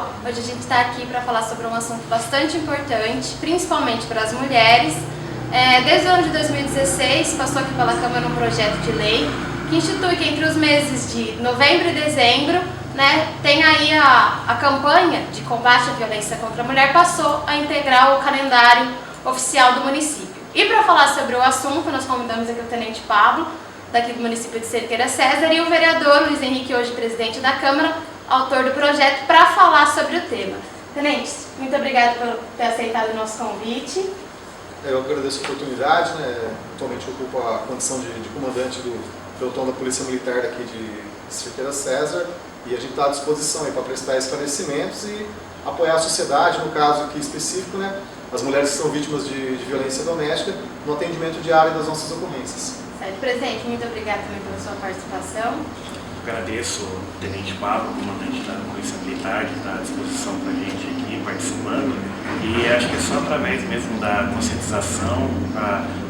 pessoal, hoje a gente está aqui para falar sobre um assunto bastante importante, principalmente para as mulheres. Desde o ano de 2016, passou aqui pela Câmara um projeto de lei que institui que entre os meses de novembro e dezembro, tem aí a campanha de combate à violência contra a mulher, passou a integrar o calendário oficial do município. E para falar sobre o assunto, nós convidamos aqui o Tenente Pablo, daqui do município de Cerqueira César, e o vereador Luiz Henrique, hoje presidente da Câmara, autor do projeto, para falar sobre o tema. Tenente, muito obrigada por ter aceitado o nosso convite. Eu agradeço a oportunidade, Atualmente eu ocupo a condição de comandante do pelotão da Polícia Militar daqui de Cerqueira César, e a gente está à disposição para prestar esclarecimentos e apoiar a sociedade, no caso aqui específico, as mulheres que são vítimas de violência doméstica, no atendimento diário das nossas ocorrências. Certo, presidente, muito obrigada também pela sua participação. Agradeço o Tenente Pablo, comandante da Polícia Militar, que está à disposição para a gente aqui participando. E acho que é só através mesmo da conscientização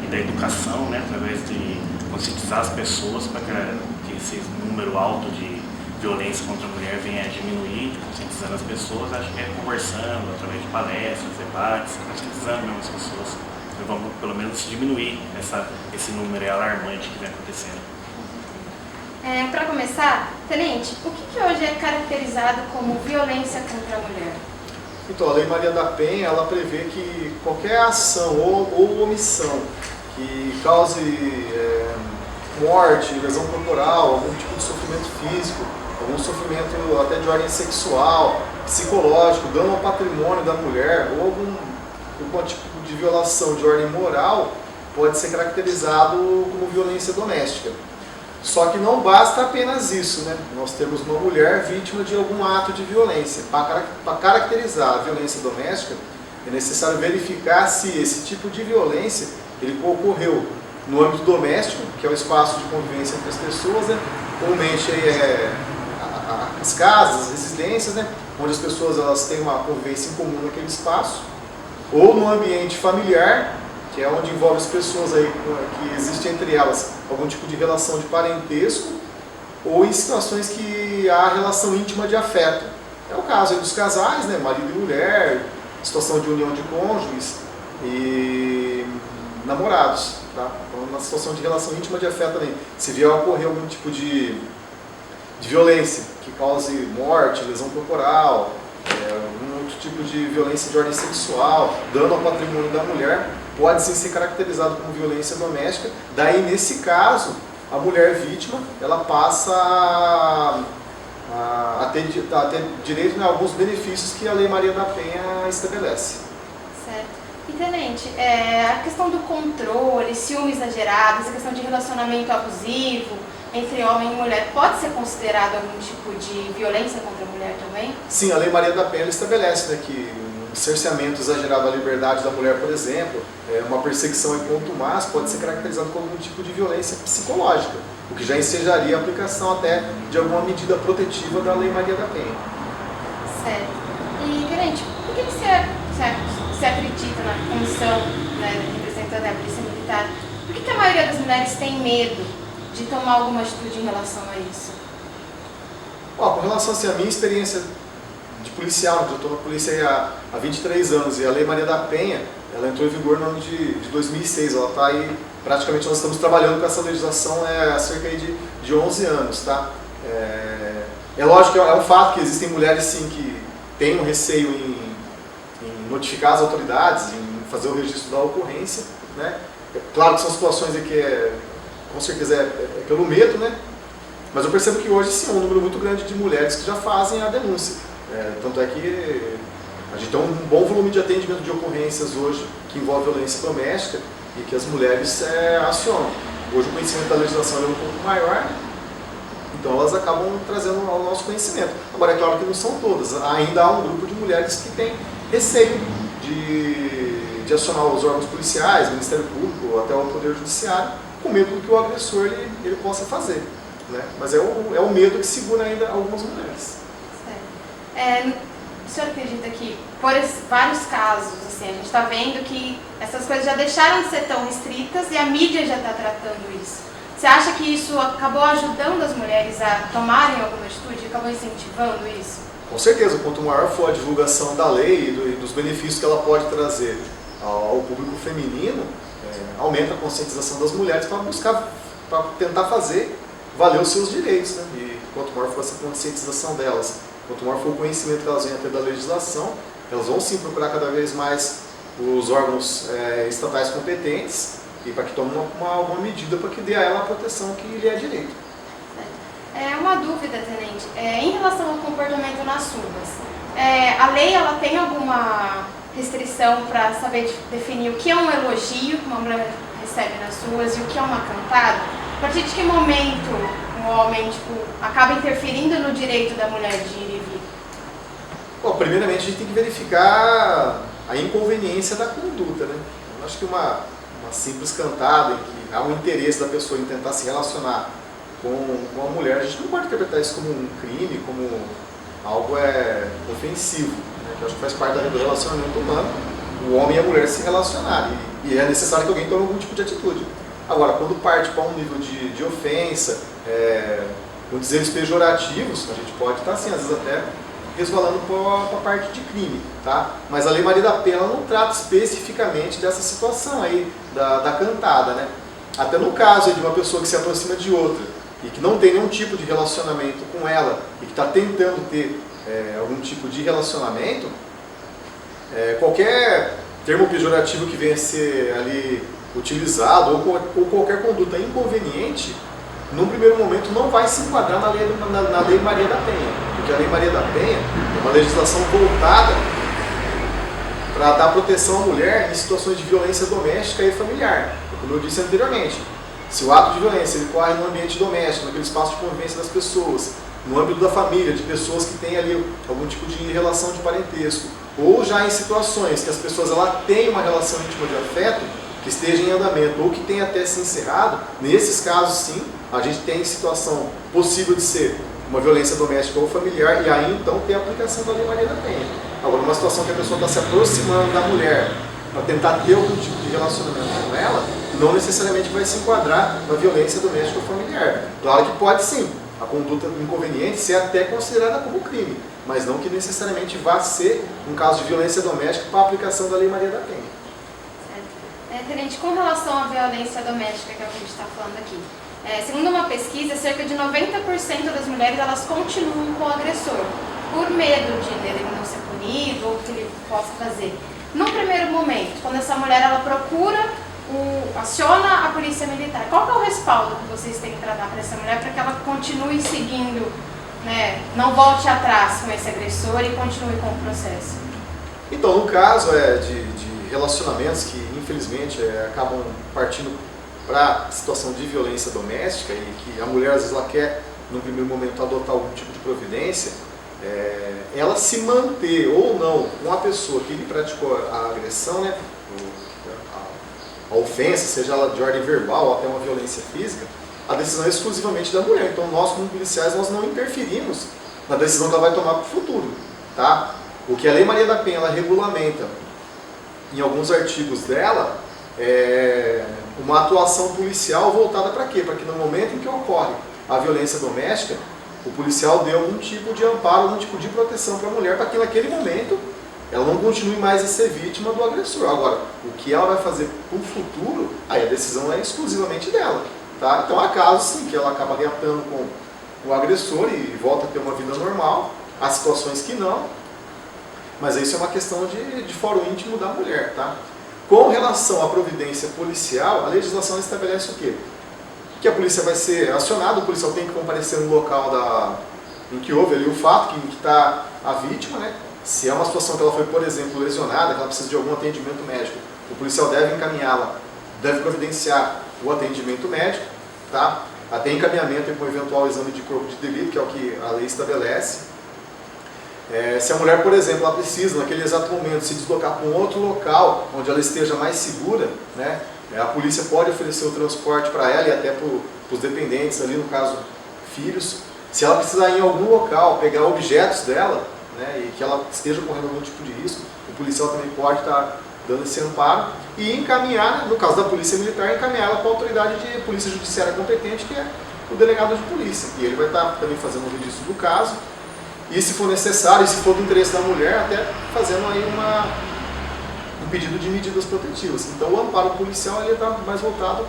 e da educação, através de conscientizar as pessoas para que esse número alto de violência contra a mulher venha a diminuir, conscientizando as pessoas. Acho que é conversando, através de palestras, debates, conscientizando mesmo as pessoas. Vamos pelo menos diminuir esse número alarmante que vem acontecendo. Para começar, Tenente, o que hoje é caracterizado como violência contra a mulher? Então, a Lei Maria da Penha, ela prevê que qualquer ação ou omissão que cause morte, lesão corporal, algum tipo de sofrimento físico, algum sofrimento até de ordem sexual, psicológico, dano ao patrimônio da mulher, ou algum tipo de violação de ordem moral, pode ser caracterizado como violência doméstica. Só que não basta apenas isso, Nós temos uma mulher vítima de algum ato de violência. Para caracterizar a violência doméstica, é necessário verificar se esse tipo de violência ele ocorreu no âmbito doméstico, que é o espaço de convivência entre as pessoas, comumente as casas, as residências, onde as pessoas elas têm uma convivência em comum naquele espaço, ou no ambiente familiar, que é onde envolve as pessoas que existe entre elas algum tipo de relação de parentesco, ou em situações que há relação íntima de afeto. É o caso dos casais, marido e mulher, situação de união de cônjuges e namorados, tá? Então, na situação de relação íntima de afeto também, se vier a ocorrer algum tipo de violência que cause morte, lesão corporal, algum outro tipo de violência de ordem sexual, dano ao patrimônio da mulher, pode sim ser caracterizado como violência doméstica. Daí, nesse caso, a mulher vítima ela passa a ter direito a alguns benefícios que a Lei Maria da Penha estabelece. Certo. E, Tenente, a questão do controle, ciúme exagerado, essa questão de relacionamento abusivo entre homem e mulher, pode ser considerado algum tipo de violência contra a mulher também? Sim, a Lei Maria da Penha estabelece que um cerceamento exagerado à liberdade da mulher, por exemplo, uma perseguição em contumaz pode ser caracterizado como algum tipo de violência psicológica, o que já ensejaria a aplicação até de alguma medida protetiva da Lei Maria da Penha. Certo. E, Tenente, por que você acredita na comissão, representando a Polícia Militar, por que a maioria das mulheres tem medo de tomar alguma atitude em relação a isso? Com relação à minha experiência de policial, eu estou na polícia há 23 anos, e a Lei Maria da Penha, ela entrou em vigor no ano de 2006, ela está aí, praticamente nós estamos trabalhando com essa legislação há cerca de 11 anos, tá? É lógico que é um fato que existem mulheres sim que têm um receio em notificar as autoridades, em fazer o registro da ocorrência, É claro que são situações em que com certeza é pelo medo, Mas eu percebo que hoje sim é um número muito grande de mulheres que já fazem a denúncia. Tanto é que a gente tem um bom volume de atendimento de ocorrências hoje que envolve violência doméstica e que as mulheres acionam. Hoje o conhecimento da legislação é um pouco maior, então elas acabam trazendo ao nosso conhecimento. Agora é claro que não são todas, ainda há um grupo de mulheres que tem receio de acionar os órgãos policiais, o Ministério Público ou até o Poder Judiciário, com medo do que o agressor ele possa fazer. Mas é o medo que segura ainda algumas mulheres. Certo. O senhor acredita que, por vários casos, a gente está vendo que essas coisas já deixaram de ser tão restritas e a mídia já está tratando isso. Você acha que isso acabou ajudando as mulheres a tomarem alguma atitude, acabou incentivando isso? Com certeza, quanto maior for a divulgação da lei e dos benefícios que ela pode trazer ao público feminino, aumenta a conscientização das mulheres para buscar, para tentar fazer valer os seus direitos, né? E quanto maior for essa conscientização delas, quanto maior for o conhecimento que elas venham a ter da legislação, elas vão sim procurar cada vez mais os órgãos estatais competentes e para que tomem alguma medida para que dê a ela a proteção que lhe é direito. Uma dúvida, tenente, em relação ao comportamento nas ruas, a lei ela tem alguma restrição para saber definir o que é um elogio que uma mulher recebe nas ruas e o que é uma cantada? A partir de que momento um homem acaba interferindo no direito da mulher de ir e vir? Bom, primeiramente a gente tem que verificar a inconveniência da conduta, né? Eu acho que uma simples cantada em que há um interesse da pessoa em tentar se relacionar com a mulher, a gente não pode interpretar isso como um crime, como algo ofensivo, né? Que eu acho que faz parte do relacionamento humano, o homem e a mulher se relacionarem, e é necessário que alguém tome algum tipo de atitude. Agora, quando parte para um nível de ofensa, com dizeres pejorativos, a gente pode estar, assim, às vezes até resvalando para a parte de crime, tá? Mas a Lei Maria da Penha não trata especificamente dessa situação aí, da cantada, né? Até no caso de uma pessoa que se aproxima de outra e que não tem nenhum tipo de relacionamento com ela e que está tentando ter algum tipo de relacionamento, qualquer termo pejorativo que venha a ser ali utilizado ou qualquer conduta inconveniente, num primeiro momento não vai se enquadrar na Lei Maria da Penha, porque a Lei Maria da Penha é uma legislação voltada para dar proteção à mulher em situações de violência doméstica e familiar. Como eu disse anteriormente, se o ato de violência ele ocorre no ambiente doméstico, naquele espaço de convivência das pessoas, no âmbito da família, de pessoas que têm ali algum tipo de relação de parentesco, ou já em situações que as pessoas têm uma relação íntima de afeto, que esteja em andamento ou que tenha até se encerrado, nesses casos sim, a gente tem situação possível de ser uma violência doméstica ou familiar e aí então tem a aplicação da Lei Maria da Penha. Agora, uma situação que a pessoa está se aproximando da mulher para tentar ter algum tipo de relacionamento com ela, não necessariamente vai se enquadrar na violência doméstica ou familiar. Claro que pode sim, a conduta inconveniente ser até considerada como crime, mas não que necessariamente vá ser um caso de violência doméstica para a aplicação da Lei Maria da Penha. Tenente, com relação à violência doméstica, que é o que a gente está falando aqui, segundo uma pesquisa, cerca de 90% das mulheres elas continuam com o agressor, por medo de ele não ser punido ou que ele possa fazer. No primeiro momento, quando essa mulher ela aciona a polícia militar, qual que é o respaldo que vocês têm para dar para essa mulher para que ela continue seguindo, né, não volte atrás com esse agressor e continue com o processo? Então, no caso de relacionamentos que infelizmente acabam partindo para a situação de violência doméstica e que a mulher às vezes ela quer no primeiro momento adotar algum tipo de providência, ela se manter ou não com a pessoa que lhe praticou a agressão, né, a ofensa, seja ela de ordem verbal ou até uma violência física, a decisão é exclusivamente da mulher. Então nós como policiais nós não interferimos na decisão que ela vai tomar para o futuro, tá? O que a Lei Maria da Penha ela regulamenta em alguns artigos dela uma atuação policial voltada para quê? Para que no momento em que ocorre a violência doméstica, o policial dê algum tipo de amparo, algum tipo de proteção para a mulher, para que naquele momento ela não continue mais a ser vítima do agressor. Agora, o que ela vai fazer para o futuro, aí a decisão é exclusivamente dela. Tá? Então há casos sim que ela acaba reatando com o agressor e volta a ter uma vida normal, há situações que não, mas isso é uma questão de fórum íntimo da mulher. Tá? Com relação à providência policial, a legislação estabelece o quê? Que a polícia vai ser acionada, o policial tem que comparecer no local em que houve ali o fato, que está a vítima, né? Se é uma situação que ela foi, por exemplo, lesionada, que ela precisa de algum atendimento médico, o policial deve encaminhá-la, deve providenciar o atendimento médico, tá? Até encaminhamento com eventual exame de corpo de delito, que é o que a lei estabelece. Se a mulher, por exemplo, ela precisa, naquele exato momento, se deslocar para um outro local, onde ela esteja mais segura, né? A polícia pode oferecer o transporte para ela e até para os dependentes, ali no caso, filhos. Se ela precisar ir em algum local, pegar objetos dela, né, e que ela esteja correndo algum tipo de risco, o policial também pode estar dando esse amparo, e encaminhar, no caso da Polícia Militar, encaminhá-la para a autoridade de polícia judiciária competente, que é o delegado de polícia. E ele vai estar também fazendo o registro do caso, e se for necessário, e se for do interesse da mulher, até fazendo aí um pedido de medidas protetivas. Então o amparo policial está mais voltado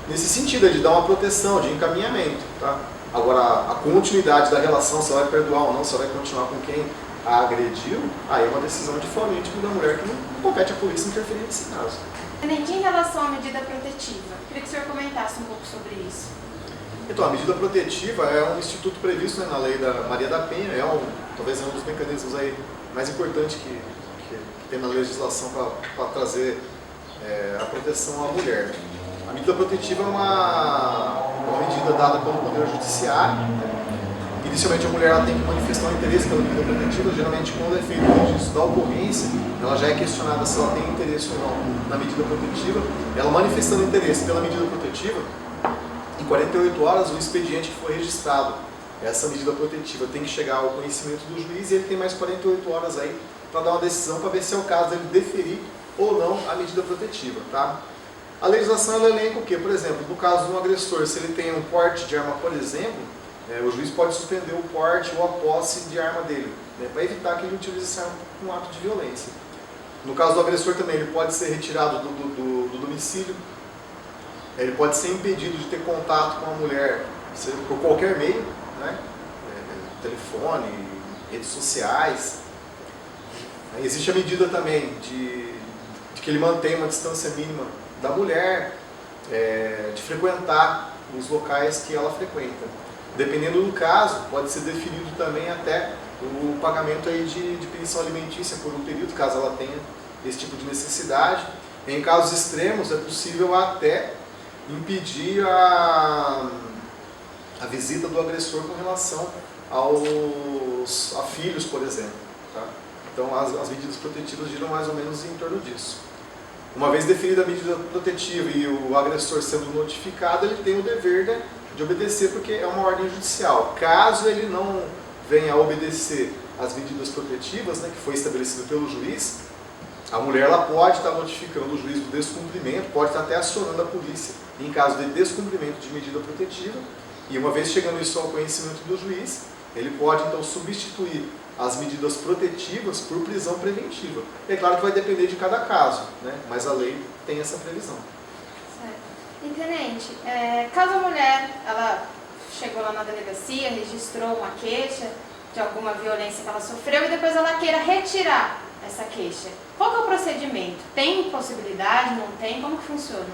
nesse sentido, de dar uma proteção, de encaminhamento. Tá? Agora, a continuidade da relação, se ela vai perdoar ou não, se ela vai continuar com quem a agrediu, aí é uma decisão de foro íntimo da mulher que não compete à polícia interferir nesse caso. Tenente, em relação à medida protetiva, queria que o senhor comentasse um pouco sobre isso. Então, a medida protetiva é um instituto previsto, né, na lei da Maria da Penha, talvez é um dos mecanismos aí mais importantes que tem na legislação para trazer a proteção à mulher. A medida protetiva é uma medida dada pelo Poder Judiciário. Inicialmente a mulher ela tem que manifestar um interesse pela medida protetiva, geralmente quando é feito o registro da ocorrência, ela já é questionada se ela tem interesse ou não na medida protetiva. Ela manifestando interesse pela medida protetiva, em 48 horas o expediente que foi registrado, essa medida protetiva tem que chegar ao conhecimento do juiz e ele tem mais 48 horas aí para dar uma decisão para ver se é o caso dele deferir ou não a medida protetiva. Tá? A legislação ela elenca o quê? Por exemplo, no caso de um agressor, se ele tem um porte de arma, por exemplo, o juiz pode suspender o porte ou a posse de arma dele, né, para evitar que ele utilize essa arma com um ato de violência. No caso do agressor também, ele pode ser retirado do domicílio, ele pode ser impedido de ter contato com a mulher por qualquer meio, né, telefone, redes sociais. Existe a medida também de que ele mantenha uma distância mínima da mulher, de frequentar os locais que ela frequenta. Dependendo do caso, pode ser definido também até o pagamento aí de pensão alimentícia por um período, caso ela tenha esse tipo de necessidade. Em casos extremos, é possível até impedir a visita do agressor com relação a filhos, por exemplo. Tá? Então, as medidas protetivas giram mais ou menos em torno disso. Uma vez definida a medida protetiva e o agressor sendo notificado, ele tem o dever, né, de obedecer, porque é uma ordem judicial. Caso ele não venha a obedecer as medidas protetivas, né, que foi estabelecido pelo juiz, a mulher ela pode estar notificando o juiz do descumprimento, pode estar até acionando a polícia em caso de descumprimento de medida protetiva, e uma vez chegando isso ao conhecimento do juiz, ele pode então substituir as medidas protetivas por prisão preventiva. É claro que vai depender de cada caso, né, mas a lei tem essa previsão. E, tenente, caso a mulher ela chegou lá na delegacia, registrou uma queixa de alguma violência que ela sofreu e depois ela queira retirar essa queixa, qual que é o procedimento? Tem possibilidade, não tem? Como que funciona?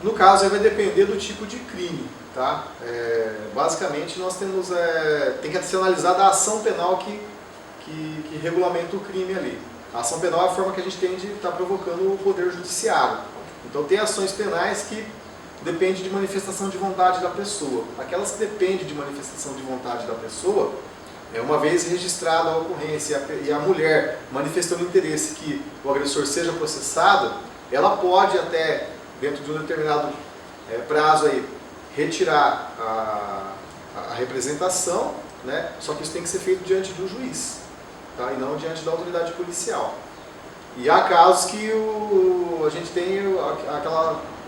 No caso, aí vai depender do tipo de crime. Tá? Basicamente, nós temos tem que ser analisada a ação penal que regulamenta o crime ali. A ação penal é a forma que a gente tem de estar provocando o poder judiciário. Então tem ações penais que dependem de manifestação de vontade da pessoa. Aquelas que dependem de manifestação de vontade da pessoa, uma vez registrada a ocorrência e a mulher manifestando interesse que o agressor seja processado, ela pode até, dentro de um determinado prazo aí, retirar a representação, né? Só que isso tem que ser feito diante do juiz, tá? E não diante da autoridade policial. E há casos que a gente tem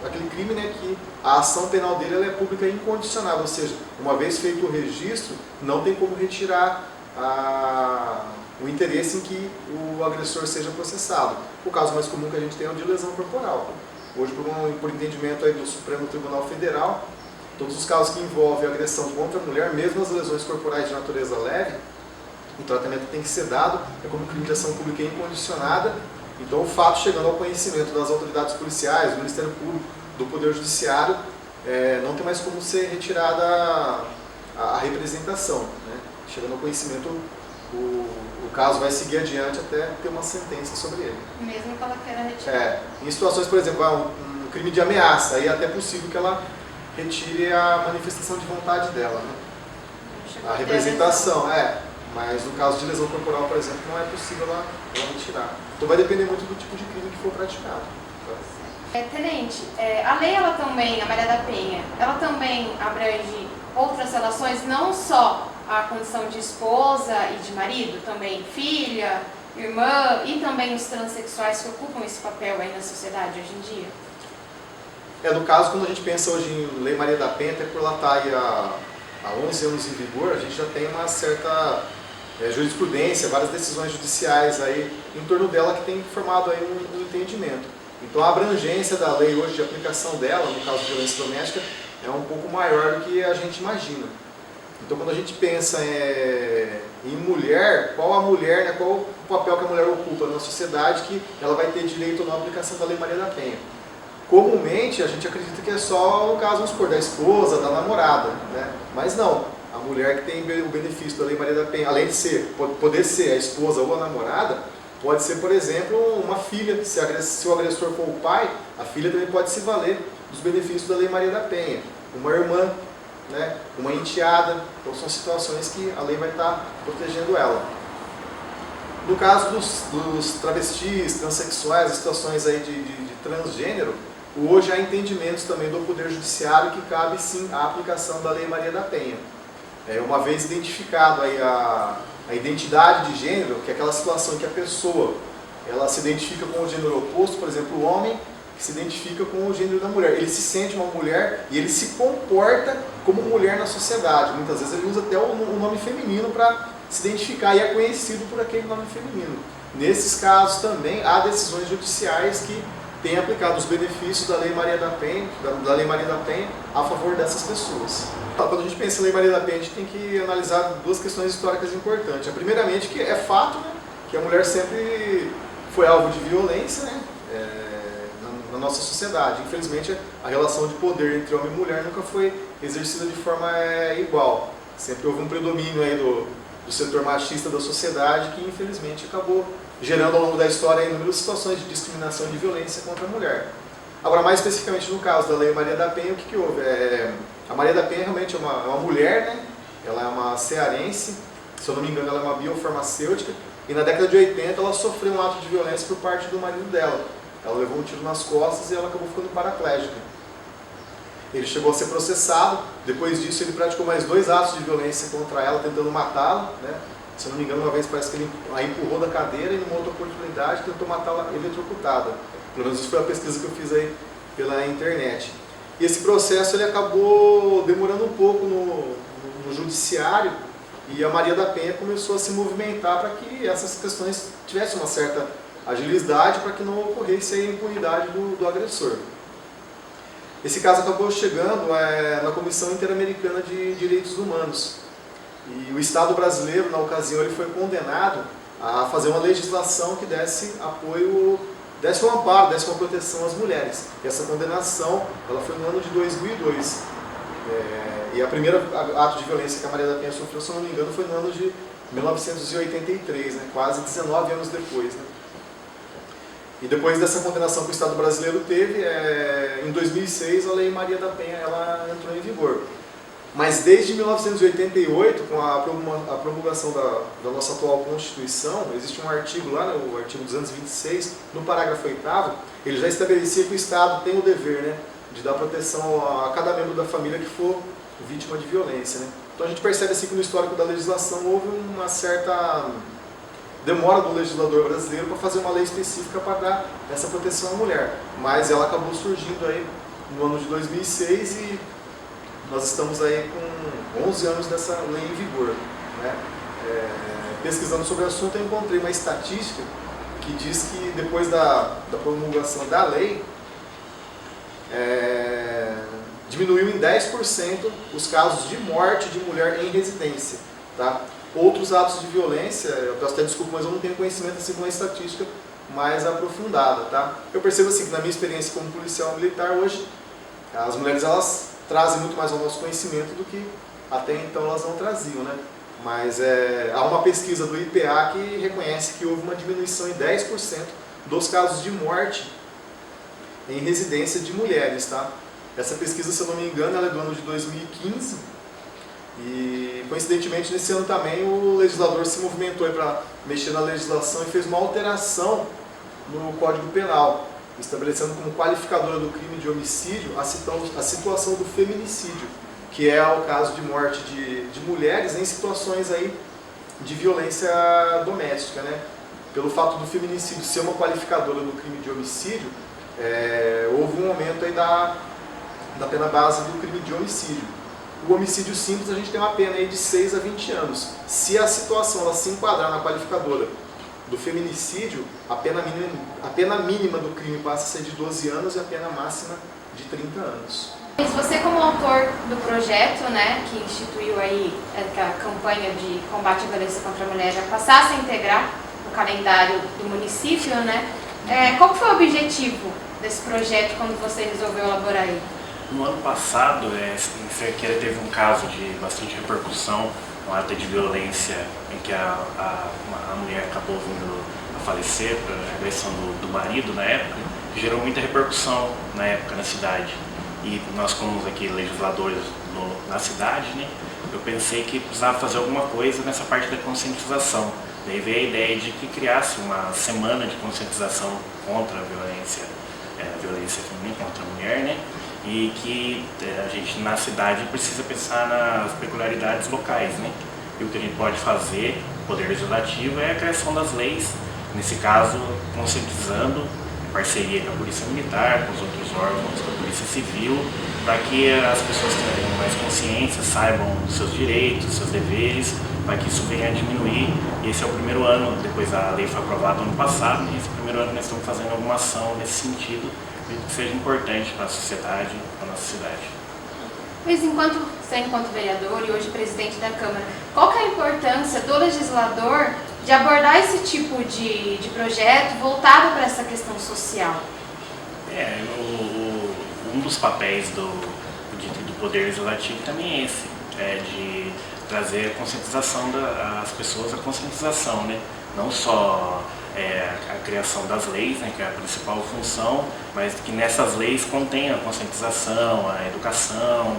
aquele crime, né, que a ação penal dele ela é pública e incondicional, ou seja, uma vez feito o registro, não tem como retirar o interesse em que o agressor seja processado. O caso mais comum que a gente tem é o de lesão corporal. Hoje, por entendimento aí do Supremo Tribunal Federal, todos os casos que envolvem agressão contra a mulher, mesmo as lesões corporais de natureza leve, o tratamento tem que ser dado, como crime de ação pública incondicionada. Então, o fato chegando ao conhecimento das autoridades policiais, do Ministério Público, do Poder Judiciário, não tem mais como ser retirada a representação. Né? Chegando ao conhecimento, o caso vai seguir adiante até ter uma sentença sobre ele. Mesmo que ela queira retirar. Em situações, por exemplo, um crime de ameaça, aí é até possível que ela retire a manifestação de vontade dela. Né? A representação, mas no caso de lesão corporal, por exemplo, não é possível ela retirar. Então vai depender muito do tipo de crime que for praticado. Tenente, a lei, ela também, a Maria da Penha, ela também abrange outras relações, não só a condição de esposa e de marido, também filha, irmã e também os transexuais que ocupam esse papel aí na sociedade hoje em dia? No caso, quando a gente pensa hoje em Lei Maria da Penha, até por ela estar aí há 11 anos em vigor, a gente já tem uma certa jurisprudência, várias decisões judiciais aí em torno dela que tem formado aí um entendimento. Então a abrangência da lei hoje de aplicação dela, no caso de violência doméstica, é um pouco maior do que a gente imagina. Então quando a gente pensa em mulher, qual a mulher, né, qual o papel que a mulher ocupa na sociedade que ela vai ter direito ou não à aplicação da Lei Maria da Penha? Comumente a gente acredita que é só o caso, vamos supor, da esposa, da namorada, né? Mas não, a mulher que tem o benefício da Lei Maria da Penha, além de poder ser a esposa ou a namorada, pode ser, por exemplo, uma filha. Se o agressor for o pai, a filha também pode se valer dos benefícios da Lei Maria da Penha. Uma irmã, né? Uma enteada, então são situações que a lei vai estar protegendo ela. No caso dos travestis, transexuais, as situações aí de transgênero, hoje há entendimentos também do Poder Judiciário que cabe sim a aplicação da Lei Maria da Penha. Uma vez identificado aí a identidade de gênero, que é aquela situação em que a pessoa ela se identifica com o gênero oposto, por exemplo, o homem que se identifica com o gênero da mulher. Ele se sente uma mulher e ele se comporta como mulher na sociedade. Muitas vezes ele usa até o nome feminino para se identificar e é conhecido por aquele nome feminino. Nesses casos também há decisões judiciais que têm aplicado os benefícios da Lei Maria da Penha, a favor dessas pessoas. Quando a gente pensa em Lei Maria da Penha, a gente tem que analisar duas questões históricas importantes. A primeiramente, que é fato, né, que a mulher sempre foi alvo de violência, né, na nossa sociedade. Infelizmente, a relação de poder entre homem e mulher nunca foi exercida de forma igual. Sempre houve um predomínio aí do setor machista da sociedade que, infelizmente, acabou gerando ao longo da história inúmeras situações de discriminação e de violência contra a mulher. Agora, mais especificamente no caso da Lei Maria da Penha, o que houve? A Maria da Penha realmente é uma mulher, né? Ela é uma cearense, se eu não me engano ela é uma biofarmacêutica, e na década de 80 ela sofreu um ato de violência por parte do marido dela. Ela levou um tiro nas costas e ela acabou ficando paraplégica. Ele chegou a ser processado, depois disso ele praticou mais 2 atos de violência contra ela, tentando matá-la, né? Se eu não me engano, uma vez parece que ele a empurrou da cadeira e numa outra oportunidade tentou matá-la eletrocutada. Pelo menos isso foi a pesquisa que eu fiz aí pela internet. E esse processo ele acabou demorando um pouco no judiciário e a Maria da Penha começou a se movimentar para que essas questões tivessem uma certa agilidade para que não ocorresse a impunidade do agressor. Esse caso acabou chegando na Comissão Interamericana de Direitos Humanos. E o Estado brasileiro, na ocasião, ele foi condenado a fazer uma legislação que desse apoio, desse um amparo, desse uma proteção às mulheres. E essa condenação ela foi no ano de 2002. E a primeira ato de violência que a Maria da Penha sofreu, se eu não me engano, foi no ano de 1983, né? Quase 19 anos depois. Né? E depois dessa condenação que o Estado brasileiro teve, em 2006 a Lei Maria da Penha ela entrou em vigor. Mas desde 1988, com a promulgação da nossa atual Constituição, existe um artigo lá, né, o artigo 226, no parágrafo 8º, ele já estabelecia que o Estado tem o dever, né, de dar proteção a cada membro da família que for vítima de violência. Né. Então a gente percebe assim que no histórico da legislação houve uma certa demora do legislador brasileiro para fazer uma lei específica para dar essa proteção à mulher. Mas ela acabou surgindo aí no ano de 2006 e nós estamos aí com 11 anos dessa lei em vigor. Né? Pesquisando sobre o assunto, eu encontrei uma estatística que diz que depois da promulgação da lei, diminuiu em 10% os casos de morte de mulher em residência. Tá? Outros atos de violência, eu peço até desculpa, mas eu não tenho conhecimento assim com uma estatística mais aprofundada. Tá? Eu percebo assim que na minha experiência como policial militar hoje, as mulheres elas trazem muito mais ao nosso conhecimento do que até então elas não traziam, né? Mas há uma pesquisa do IPA que reconhece que houve uma diminuição em 10% dos casos de morte em residência de mulheres, tá? Essa pesquisa, se eu não me engano, ela é do ano de 2015 e, coincidentemente, nesse ano também o legislador se movimentou para mexer na legislação e fez uma alteração no Código Penal, estabelecendo como qualificadora do crime de homicídio a situação do feminicídio, que é o caso de morte de mulheres em situações aí de violência doméstica. Né? pelo fato do feminicídio ser uma qualificadora do crime de homicídio, houve um aumento aí da pena base do crime de homicídio. O homicídio simples a gente tem uma pena aí de 6 a 20 anos. Se a situação ela se enquadrar na qualificadora do feminicídio, a pena mínima do crime passa a ser de 12 anos e a pena máxima de 30 anos. Você, como autor do projeto, né, que instituiu aí a campanha de combate à violência contra a mulher, já passasse a integrar o calendário do município, né? Qual foi o objetivo desse projeto quando você resolveu elaborar ele? No ano passado, em Cerqueira teve um caso de bastante repercussão, um ato de violência em que a mulher acabou vindo a falecer por agressão do marido na época, que gerou muita repercussão na época na cidade. E nós, como aqui legisladores na cidade, né, eu pensei que precisava fazer alguma coisa nessa parte da conscientização. Daí veio a ideia de que criasse uma semana de conscientização contra a violência feminina, contra a mulher, né? E que a gente na cidade precisa pensar nas peculiaridades locais, né? E o que a gente pode fazer, o Poder Legislativo, é a criação das leis, nesse caso conscientizando, em parceria com a Polícia Militar, com os outros órgãos, com a Polícia Civil, para que as pessoas tenham mais consciência, saibam os seus direitos, seus deveres, para que isso venha a diminuir. E esse é o primeiro ano, depois a lei foi aprovada ano passado, e esse primeiro ano nós estamos fazendo alguma ação nesse sentido, que seja importante para a sociedade, para a nossa cidade. Luiz, enquanto vereador e hoje presidente da Câmara, qual que é a importância do legislador de abordar esse tipo de projeto voltado para essa questão social? Um dos papéis do Poder Legislativo também é esse, de trazer a conscientização das pessoas, a conscientização, né? Não só a criação das leis, né, que é a principal função, mas que nessas leis contenha a conscientização, a educação,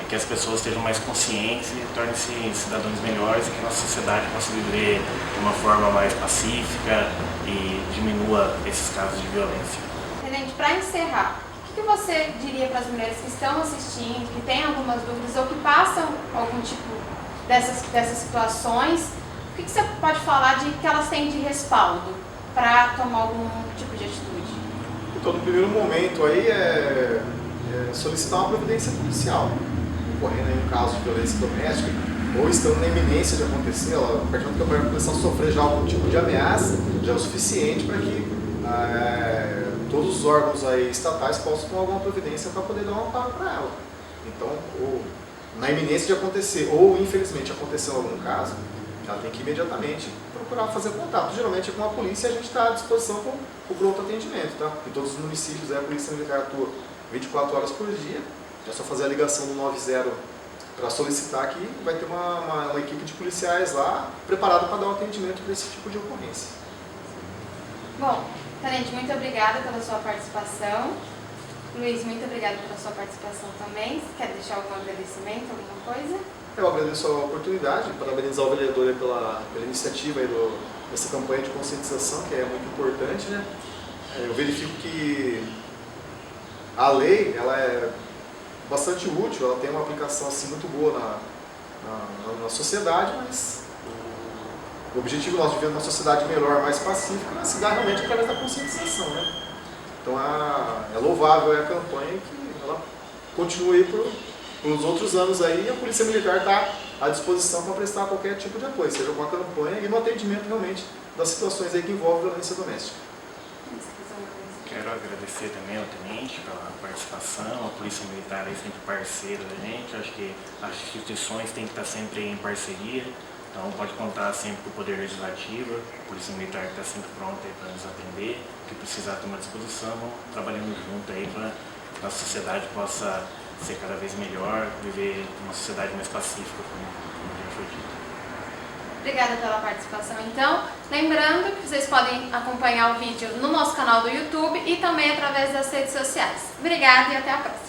que as pessoas estejam mais conscientes e tornem-se cidadãos melhores e que a nossa sociedade possa viver de uma forma mais pacífica e diminua esses casos de violência. Tenente, para encerrar, o que você diria para as mulheres que estão assistindo, que têm algumas dúvidas ou que passam algum tipo dessas situações? O que você pode falar de que elas têm de respaldo para tomar algum tipo de atitude? Então, no primeiro momento aí é solicitar uma providência policial, ocorrendo em um caso de violência doméstica ou estando na iminência de acontecer. A partir do momento que a mulher começar a sofrer já algum tipo de ameaça, já é o suficiente para que todos os órgãos aí estatais possam tomar alguma providência para poder dar um amparo para ela. Então, na iminência de acontecer ou infelizmente aconteceu algum caso, ela tem que imediatamente procurar fazer contato. Geralmente é com a polícia e a gente está à disposição com o pronto atendimento. Tá? Em todos os municípios a Polícia Militar atua 24 horas por dia. É só fazer a ligação do 90 para solicitar que vai ter uma equipe de policiais lá preparada para dar um atendimento para esse tipo de ocorrência. Bom, Tenente, muito obrigada pela sua participação. Luiz, muito obrigada pela sua participação também. Você quer deixar algum agradecimento, alguma coisa? Eu agradeço a oportunidade, parabenizar o vereador pela iniciativa aí dessa campanha de conscientização, que é muito importante, né? Eu verifico que a lei ela é bastante útil, ela tem uma aplicação assim, muito boa na sociedade, mas o objetivo nosso de viver uma sociedade melhor, mais pacífica, se dá realmente através da conscientização, né? Então é louvável a campanha que ela continue aí pelos outros anos aí, e a Polícia Militar está à disposição para prestar qualquer tipo de apoio, seja com a campanha e no atendimento realmente das situações aí que envolvem violência doméstica. Quero agradecer também ao Tenente pela participação, a Polícia Militar é sempre parceira da gente, acho que as instituições têm que estar sempre em parceria, então pode contar sempre com o Poder Legislativo, a Polícia Militar está sempre pronta para nos atender, que precisar tomar disposição, trabalhando junto aí para que a nossa sociedade possa ser cada vez melhor, viver uma sociedade mais pacífica, como já foi dito. Obrigada pela participação, então. Lembrando que vocês podem acompanhar o vídeo no nosso canal do YouTube e também através das redes sociais. Obrigada e até a próxima.